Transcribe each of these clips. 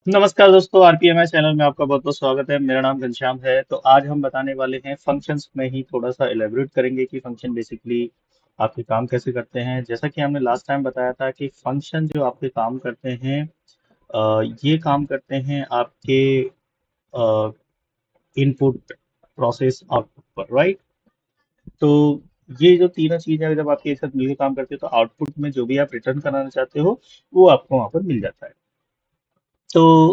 नमस्कार दोस्तों, आरपीएमएस चैनल में आपका बहुत बहुत स्वागत है। मेरा नाम घनश्याम है। तो आज हम बताने वाले हैं फंक्शंस में ही थोड़ा सा एलेबोरेट करेंगे कि फंक्शन बेसिकली आपके काम कैसे करते हैं। जैसा कि हमने लास्ट टाइम बताया था कि फंक्शन जो आपके काम करते हैं, ये काम करते हैं आपके इनपुट प्रोसेस आउटपुट पर, राइट। तो ये जो तीनों चीजें जब आपके एक साथ मिलकर काम करते हैं तो आउटपुट में जो भी आप रिटर्न कराना चाहते हो वो आपको वहां पर मिल जाता है। तो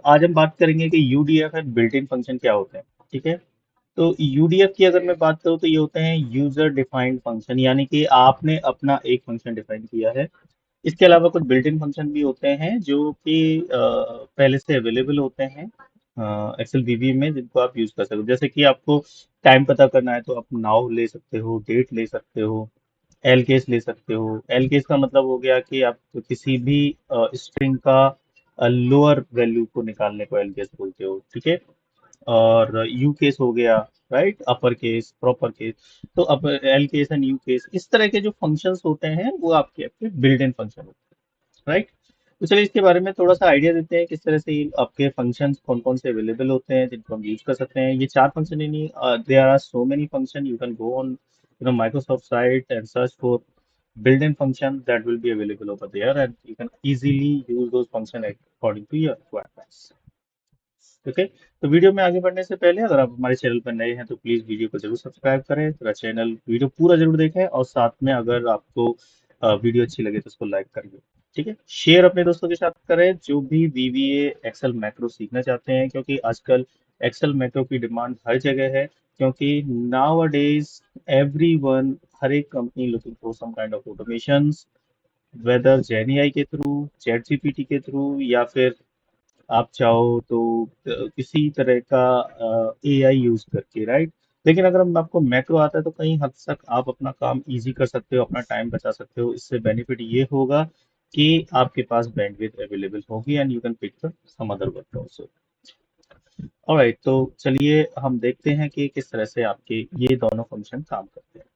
आज हम बात करेंगे कि UDF and built in function क्या होते हैं। ठीक है। तो यूडीएफ की अगर मैं बात करूँ तो ये होते हैं यूजर डिफाइंड फंक्शन, यानी कि आपने अपना एक फंक्शन डिफाइन किया है। इसके अलावा कुछ बिल्ट इन फंक्शन भी होते हैं जो कि पहले से अवेलेबल होते हैं एक्सेल वीबी में, जिनको आप यूज कर सकते हो। जैसे कि आपको टाइम पता करना है तो आप नाउ ले सकते हो, डेट ले सकते हो, एल केस ले सकते हो। एल केस का मतलब हो गया कि आप किसी भी स्ट्रिंग का लोअर वैल्यू को निकालने को एल केस बोलते हो। ठीक है। और यू केस हो गया, right, upper case, proper case. तो अब L case and you case, इस तरह के जो फंक्शंस होते हैं वो आपके आपके बिल्ट इन फंक्शन होते हैं, राइट। तो चलिए इसके बारे में थोड़ा सा आइडिया देते हैं, किस तरह से ये आपके फंक्शंस कौन कौन से अवेलेबल होते हैं जिनको हम यूज कर सकते हैं। ये चार फंक्शन ही नहीं, there are so many function. You can go on Microsoft site and search for built-in function that will be available over there, and you can easily use those function according to your requirements. Okay. तो video में आगे बढ़ने से पहले अगर आप हमारे channel पर नए हैं तो प्लीज वीडियो को जरूर सब्सक्राइब करें, मेरा चैनल वीडियो पूरा जरूर देखें, और साथ में अगर आपको वीडियो अच्छी लगे तो उसको लाइक करिए। ठीक है। शेयर अपने दोस्तों के साथ करें जो भी वीवीए एक्सेल मैक्रो सीखना चाहते हैं, क्योंकि आजकल एक्सेल मैक्रो की डिमांड हर जगह है। क्योंकि नाउ अडेज एवरीवन, हर एक company looking for some kind of automations, whether GenAI के थ्रू, चैट जीपीटी के थ्रू, या फिर आप चाहो तो किसी तरह का एआई यूज करके, राइट। लेकिन अगर हम आपको मैक्रो आता है तो कहीं हद तक आप अपना काम इजी कर सकते हो, अपना टाइम बचा सकते हो। इससे बेनिफिट ये होगा कि आपके पास बैंडविड्थ अवेलेबल होगी and you can pick some other work also. Alright, तो चलिए हम देखते हैं कि किस तरह से आपके ये दोनों फंक्शन काम करते हैं।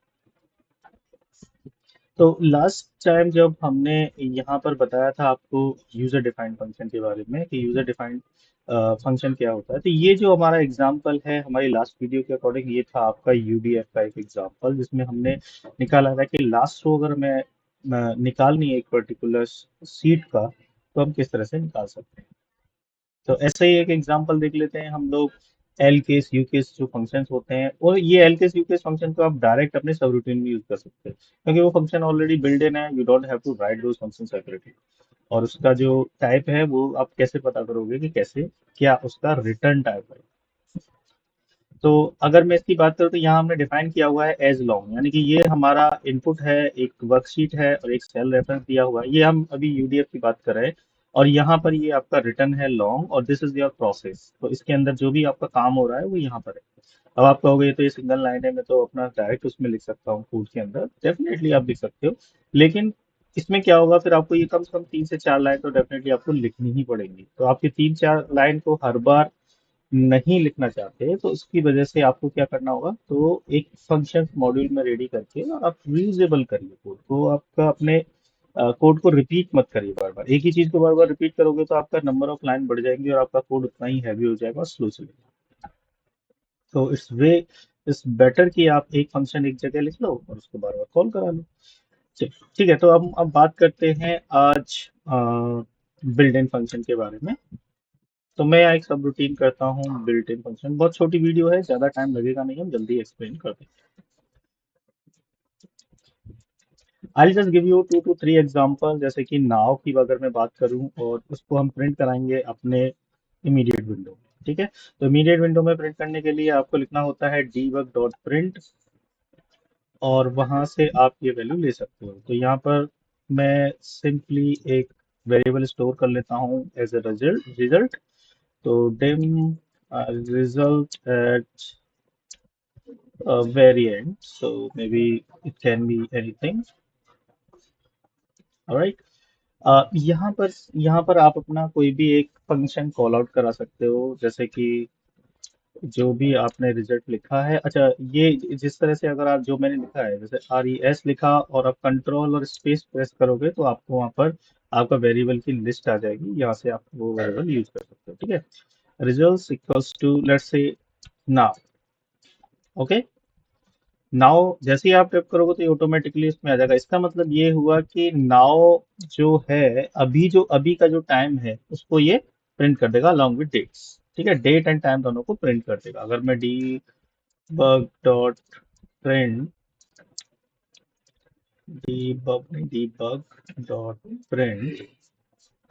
तो लास्ट टाइम जब हमने यहाँ पर बताया था आपको यूजर डिफाइंड फंक्शन के बारे में कि यूजर डिफाइंड फंक्शन क्या होता है, तो ये जो हमारा एग्जांपल है हमारी लास्ट वीडियो के अकॉर्डिंग, ये था आपका यूडीएफ का एक एग्जांपल, जिसमें हमने निकाला था कि लास्ट रो अगर मैं निकालनी है एक पर्टिकुलर सीट का तो हम किस तरह से निकाल सकते हैं। तो ऐसे ही एक एग्जांपल देख लेते हैं हम लोग। एल केस यू केस जो फंक्शंस होते हैं, और ये L case you case function को आप डायरेक्ट अपने सब रूटीन में यूज कर सकते हैं, क्योंकि वो फंक्शन ऑलरेडी बिल्ड इन है। You don't have to write those function separately. और उसका जो टाइप है वो आप कैसे पता करोगे कि कैसे, क्या उसका रिटर्न टाइप है। तो अगर मैं इसकी बात करूँ तो यहाँ हमने डिफाइन किया हुआ है एज लॉन्ग, यानी कि ये हमारा इनपुट है, एक वर्कशीट है और एक सेल रेफरेंस दिया हुआ है। ये हम अभी यूडीएफ की बात कर रहे हैं। और यहाँ पर ये आपका रिटर्न है लॉन्ग, और दिस इज योर प्रोसेस। तो इसके अंदर जो भी आपका काम हो रहा है वो यहाँ पर है। अब आप कहोगे ये तो ये सिंगल लाइन है, मैं तो अपना डायरेक्ट उसमें लिख सकता हूँ कोड के अंदर। डेफिनेटली आप लिख सकते हो, लेकिन इसमें क्या होगा, फिर आपको ये कम से कम 3 से 4 लाइन तो डेफिनेटली आपको लिखनी ही पड़ेंगी। तो आपकी 3 4 लाइन को हर बार नहीं लिखना चाहते तो उसकी वजह से आपको क्या करना होगा, तो एक फंक्शन मॉड्यूल में रेडी करके और आप रीयूजेबल करिए कोड को। आपका अपने कोड को रिपीट मत करिए बार बार। एक ही चीज को बार बार रिपीट करोगे तो आपका नंबर ऑफ लाइन बढ़ जाएंगे और आपका कोड उतना ही हैवी हो जाएगा और स्लो चलेगा। तो इट्स वे, इट्स बेटर कि आप एक फंक्शन एक जगह लिख लो और उसको बार बार कॉल करा लो। ठीक है। तो अब बात करते हैं आज बिल्ट इन फंक्शन के बारे में। तो मैं यहाँ एक सब रूटीन करता हूँ बिल्ट इन फंक्शन। बहुत छोटी वीडियो है, ज्यादा टाइम लगेगा नहीं, हम जल्दी एक्सप्लेन कर देंगे। I just give you 2 to 3 example. जैसे कि नाव की अगर मैं बात करूँ और उसको हम प्रिंट कराएंगे अपने इमीडिएट विंडो में। ठीक है। तो इमीडिएट विंडो में प्रिंट करने के लिए आपको लिखना होता है debug डॉट प्रिंट, और वहां से आप ये वैल्यू ले सकते हो। तो यहाँ पर मैं सिंपली एक वेरिएबल स्टोर कर लेता हूँ एज ए रिजल्ट। तो dim result at variant, so maybe it can be anything. alright। यहाँ पर आप अपना कोई भी एक फंक्शन कॉल आउट करा सकते हो, जैसे कि जो भी आपने रिजल्ट लिखा है। अच्छा, ये जिस तरह से अगर आप जो मैंने लिखा है, जैसे RES लिखा और आप कंट्रोल और स्पेस प्रेस करोगे तो आपको वहाँ पर आपका वेरिएबल की लिस्ट आ जाएगी, यहाँ से आप वो वेरिएबल यूज कर सकते हो। ठीक है, results equals to let's say now. Okay, now जैसे ही आप टाइप करोगे तो ये ऑटोमेटिकली इसमें आ जाएगा। इसका मतलब ये हुआ कि नाउ जो है, अभी का जो टाइम है उसको ये प्रिंट कर देगा अलॉन्ग विद डेट्स। ठीक है, डेट एंड टाइम दोनों को प्रिंट कर देगा। अगर मैं debug dot print debug dot print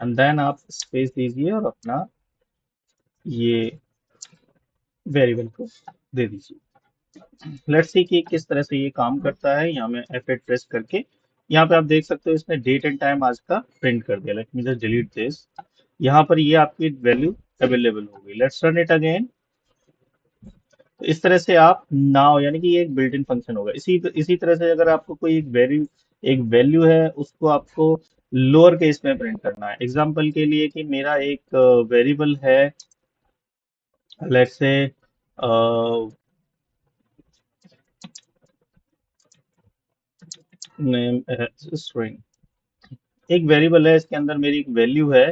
and then आप स्पेस दीजिए और अपना ये वेरिएबल को दे दीजिए। लेट्स सी कि किस तरह से ये काम करता है। यहाँ मैं F8 प्रेस करके यहाँ पे आप देख सकते हो इसने डेट एंड टाइम आज का प्रिंट कर दिया। Late me just delete this. यहाँ पर ये आपकी वैल्यू अवेलेबल हो गई। Let's run it again. तो इस तरह से आप नाउ, यानी कि ये एक बिल्ट इन फंक्शन होगा। इसी तरह से अगर आपको कोई एक वैल्यू है उसको आपको लोअर केस में प्रिंट करना है। एग्जांपल के लिए कि मेरा एक वेरिएबल है, लेट्स से नेम स्ट्रिंग, एक वेरिएबल है, इसके अंदर मेरी एक वैल्यू है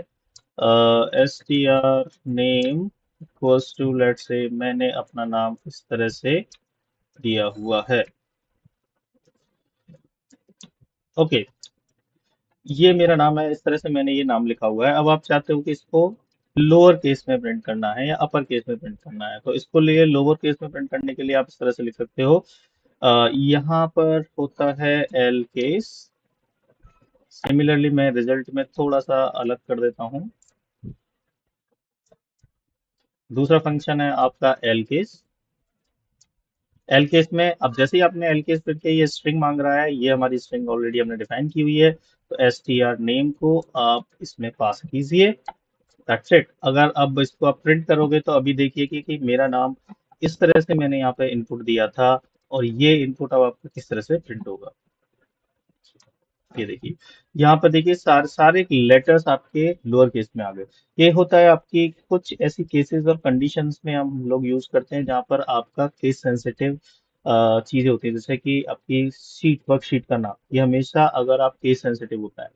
str name equals to, let's say मैंने अपना नाम इस तरह से दिया हुआ है। ओके, ये मेरा नाम है, इस तरह से मैंने ये नाम लिखा हुआ है। अब आप चाहते हो कि इसको लोअर केस में प्रिंट करना है या अपर केस में प्रिंट करना है, तो इसको लिए लोअर केस में प्रिंट करने के लिए आप इस तरह से लिख सकते हो। यहाँ पर होता है एल केस। सिमिलरली मैं रिजल्ट में थोड़ा सा अलग कर देता हूँ। दूसरा फंक्शन है आपका एल केस। एल केस में अब जैसे ही आपने एल केस फिर के ये स्ट्रिंग मांग रहा है, ये हमारी स्ट्रिंग ऑलरेडी हमने डिफाइन की हुई है, तो एस टी आर नेम को आप इसमें पास कीजिए। That's it. अगर अब इसको आप प्रिंट करोगे तो अभी देखिए कि मेरा नाम इस तरह से मैंने यहाँ पे इनपुट दिया था, और ये इनपुट अब आपका किस तरह से प्रिंट होगा। ये देखिए, यहाँ पर देखिए सारे लेटर्स आपके लोअर केस में आ गए। ये होता है आपकी कुछ ऐसी केसेस और कंडीशंस में हम लोग यूज करते हैं जहाँ पर आपका केस सेंसिटिव चीजें होती है, जैसे कि आपकी वर्कशीट का नाम, ये हमेशा अगर आप केस सेंसिटिव होता है,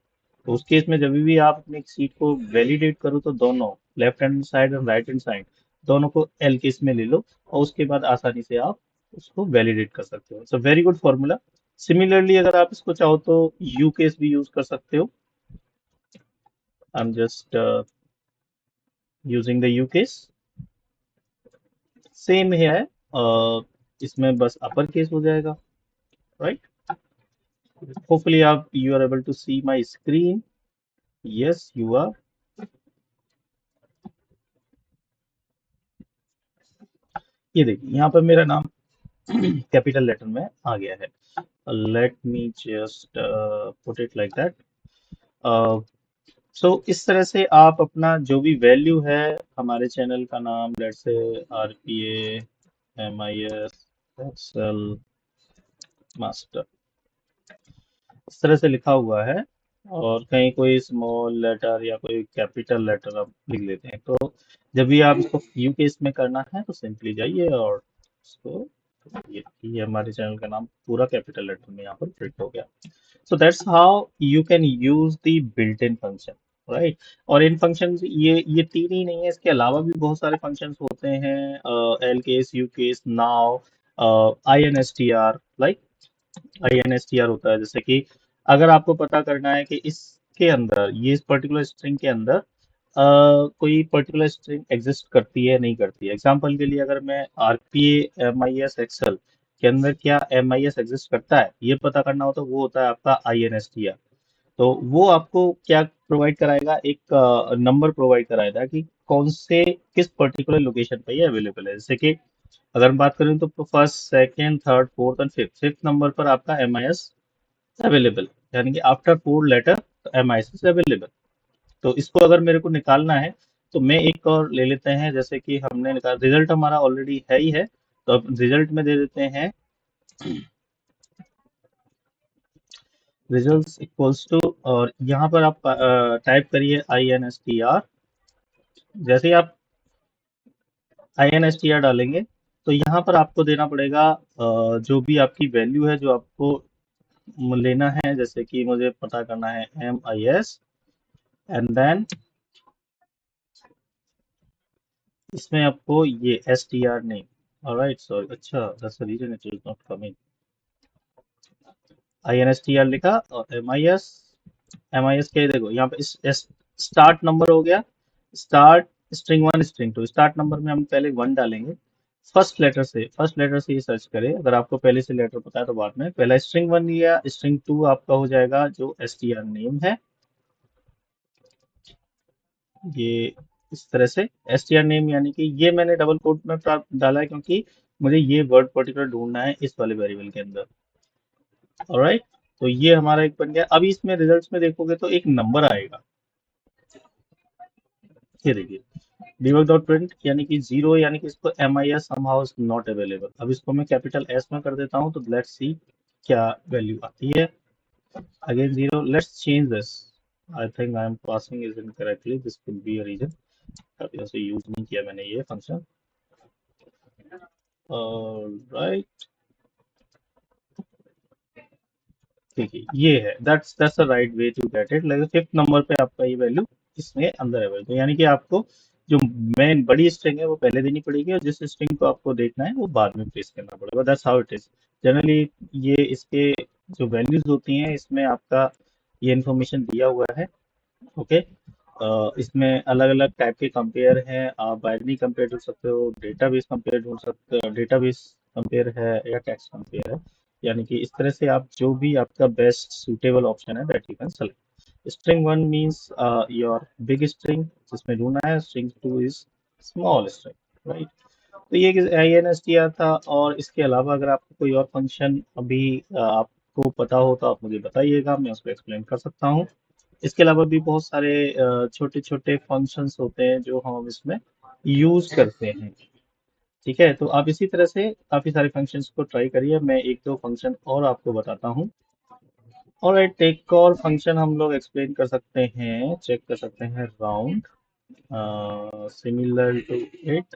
तो उस केस में जब भी आप अपनी सीट को वैलिडेट करो तो दोनों लेफ्ट हैंड साइड और राइट हैंड साइड दोनों को एल केस में ले लो, और उसके बाद आसानी से आप उसको वैलिडेट कर सकते हो। It's a very good formula. Similarly अगर आप इसको चाहो तो यू केस भी यूज कर सकते हो। I am just using the U case. Same है, इसमें बस अपर केस हो जाएगा, राइट। होपफुली आप you are able to see my screen. Yes you are. ये देखिए यहाँ पर मेरा नाम कैपिटल लेटर में आ गया है। Let me just put it like that. So इस तरह से आप अपना जो भी वैल्यू है, हमारे चैनल का नाम let's say RPA MIS Excel master इस तरह से लिखा हुआ है, और कहीं कोई स्मॉल लेटर या कोई कैपिटल लेटर आप लिख लेते हैं, तो जब भी आप इसको यू केस में करना है तो सिंपली जाइए और इसको, ये हमारे चैनल का नाम पूरा कैपिटल लेटर में यहाँ पर प्रिंट हो गया। So that's how you can use the built-in function, right? और इन फंक्शंस ये तीन ही नहीं है, इसके अलावा भी बहुत सारे फंक्शंस होते हैं। L case, you case, now, INSTR, like INSTR होता है। जैसे कि अगर आपको पता करना है कि इसके अंदर, ये इस पर्टिकुलर स्ट्रिंग के अंदर कोई पर्टिकुलर स्ट्रिंग एग्जिस्ट करती है नहीं करती है। एग्जांपल के लिए अगर मैं RPA MIS एक्सेल के अंदर क्या MIS एग्जिस्ट करता है ये पता करना हो, तो वो होता है आपका INSTR। तो वो आपको क्या प्रोवाइड कराएगा, एक नंबर प्रोवाइड कराएगा कि कौन से किस पर्टिकुलर लोकेशन पे ये अवेलेबल है। जैसे कि अगर हम बात करें तो first, second, third, fourth and fifth number पर आपका MIS अवेलेबल, यानी कि after four letter MIS is available. तो इसको अगर मेरे को निकालना है तो मैं एक और ले लेते हैं, जैसे कि हमने निकाल, रिजल्ट हमारा ऑलरेडी है ही है, तो अब रिजल्ट में दे देते हैं रिजल्ट्स इक्वल्स टू, और यहाँ पर आप टाइप करिए INSTR। जैसे ही आप INSTR डालेंगे तो यहाँ पर आपको देना पड़ेगा जो भी आपकी वैल्यू है जो आपको लेना है। जैसे कि मुझे पता करना है MIS एंड देन इसमें आपको ये str नेम, ऑलराइट, सॉरी, अच्छा, that's the reason it is not coming. instr लिखा और MIS के देखो यहाँ पे इस स्टार्ट नंबर हो गया, start string 1 string 2। Start number में हम पहले 1 डालेंगे, फर्स्ट लेटर से ये सर्च करें, अगर आपको पहले से लेटर पता है तो बाद में पहला स्ट्रिंग 1 लिया, स्ट्रिंग 2 आपका हो जाएगा जो str नेम है, ये इस तरह से str नेम, यानी कि ये मैंने डबल कोट में डाला है क्योंकि मुझे ये वर्ड पर्टिकुलर ढूंढना है इस वाले वेरिएबल के अंदर, ऑलराइट। तो ये हमारा एक बन गया। अभी इसमें रिजल्ट्स में देखोगे तो एक नंबर आएगा, ये देखिए, debug डॉट प्रिंट यानी कि 0, यानी कि इसको MIS somehow is not available। अब इसको मैं कैपिटल S में कर देता हूँ तो लेट्स सी क्या वैल्यू आती है। Again 0, let's change this, I think I am passing is incorrectly, this could be a reason, अभी ऐसे यूज नहीं किया मैंने ये फंक्शन, राइट, ठीक है, ये है, that's the right way to get it, like 5th number पे आपका ये वैल्यू इसमें अंदर है, तो यानी कि आपको जो मेन बड़ी स्ट्रिंग है वो पहले देनी पड़ेगी और जिस स्ट्रिंग को आपको देखना है वो बाद में प्लेस करना पड़ेगा, that's how it is generally. ये इसके जो वैल्यूज होती हैं इसमें आपका ये इंफॉर्मेशन दिया हुआ है, ओके। इसमें अलग अलग टाइप के कंपेयर हैं, आप बाइनरी कंपेयर ढूंढ सकते हो, डेटाबेस कंपेयर ढूंढ सकते हो, डेटाबेस कंपेयर है या टेक्स्ट कंपेयर है, यानी कि इस तरह से आप जो भी आपका बेस्ट सूटेबल ऑप्शन है that you can select. String 1 means your big string जिसमें ढूंढना है, string 2 is small string, right. तो ये INSTR था, और इसके अलावा अगर आपको कोई और फंक्शन अभी आपको पता हो तो आप मुझे बताइएगा, मैं उसको एक्सप्लेन कर सकता हूँ। इसके अलावा भी बहुत सारे छोटे छोटे फंक्शंस होते हैं जो हम इसमें यूज करते हैं, ठीक है। तो आप इसी तरह से काफी सारे फंक्शंस को ट्राई करिए, मैं एक दो फंक्शन और आपको बताता हूँ। और एक और फंक्शन हम लोग एक्सप्लेन कर सकते हैं, चेक कर सकते हैं, राउंड, सिमिलर टू इट।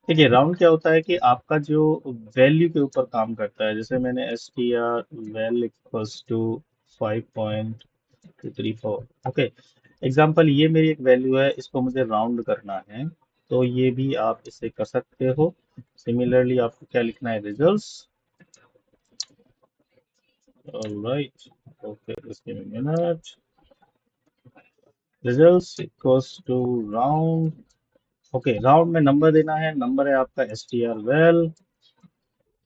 देखिए, राउंड क्या होता है कि आपका जो वैल्यू के ऊपर काम करता है, जैसे मैंने str val equals to 5.234, okay, example ये मेरी एक वैल्यू है, इसको मुझे राउंड करना है, तो ये भी आप इसे कर सकते हो। सिमिलरली आपको क्या लिखना है, results, alright, okay, just give me a minute, results equals to round, okay, round में नंबर देना है, नंबर है आपका str val,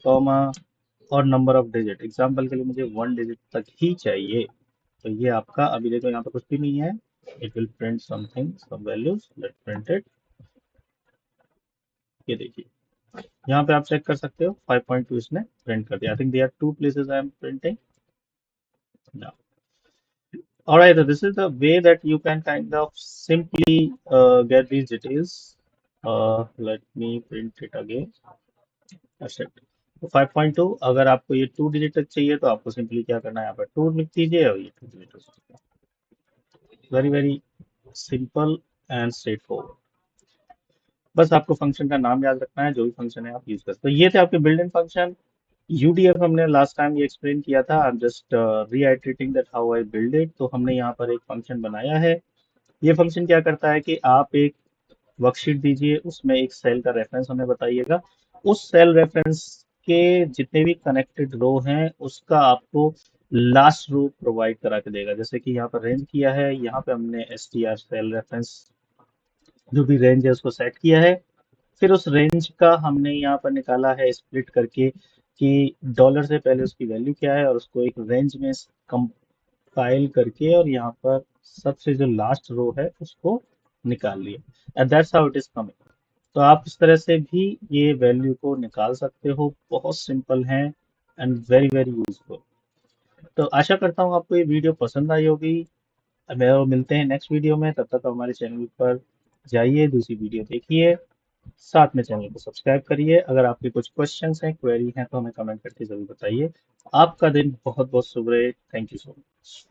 कॉमा, और नंबर ऑफ डिजिट, एग्जाम्पल के लिए मुझे 1 डिजिट तक ही चाहिए, तो ये आपका, अभी देखो यहाँ पे कुछ भी नहीं है, it will print something, some values, let print it, ये देखिए, यहाँ पे आप चेक कर सकते हो 5.2 इसने प्रिंट कर दिया। I think there are two places I am printing now, alright, so this is the way that you can kind of simply get these details, let me print it again, अच्छा, तो 5.2, अगर आपको ये 2 digit तक चाहिए तो आपको simply क्या करना है, यहाँ पर 2 लिख दीजिए और ये 2 digit, very very simple and straight forward. बस आपको फंक्शन का नाम याद रखना है, जो भी फंक्शन है आप यूज कर सकते हो। ये थे आपके बिल्ट इन फंक्शन। UDF हमने लास्ट टाइम ये एक्सप्लेन किया था, I am just reiterating that how I build it. तो हमने यहाँ पर एक फंक्शन बनाया है, ये फंक्शन क्या करता है कि आप एक वर्कशीट दीजिए, उसमें एक सेल का रेफरेंस हमें बताइएगा, उस सेल रेफरेंस के जितने भी कनेक्टेड रो हैं उसका आपको लास्ट रो प्रोवाइड करा के देगा। जैसे कि यहाँ पर रेंज किया है, यहाँ पे हमने str सेल रेफरेंस जो भी रेंज है उसको सेट किया है, फिर उस रेंज का हमने यहाँ पर निकाला है स्प्लिट करके कि डॉलर से पहले उसकी वैल्यू क्या है, और उसको एक रेंज में कंपाइल करके और यहाँ पर सबसे जो लास्ट रो है उसको निकाल लिया, and that's how it is coming. तो आप इस तरह से भी ये वैल्यू को निकाल सकते हो, बहुत सिंपल है एंड वेरी वेरी यूजफुल। तो आशा करता हूँ आपको ये वीडियो पसंद आई होगी, और मिलते हैं नेक्स्ट वीडियो में, तब तक हमारे चैनल पर जाइए, दूसरी वीडियो देखिए, साथ में चैनल को सब्सक्राइब करिए। अगर आपके कुछ क्वेश्चंस हैं, क्वेरी हैं तो हमें कमेंट करके जरूर बताइए। आपका दिन बहुत बहुत शुभ रहे, थैंक यू सो मच।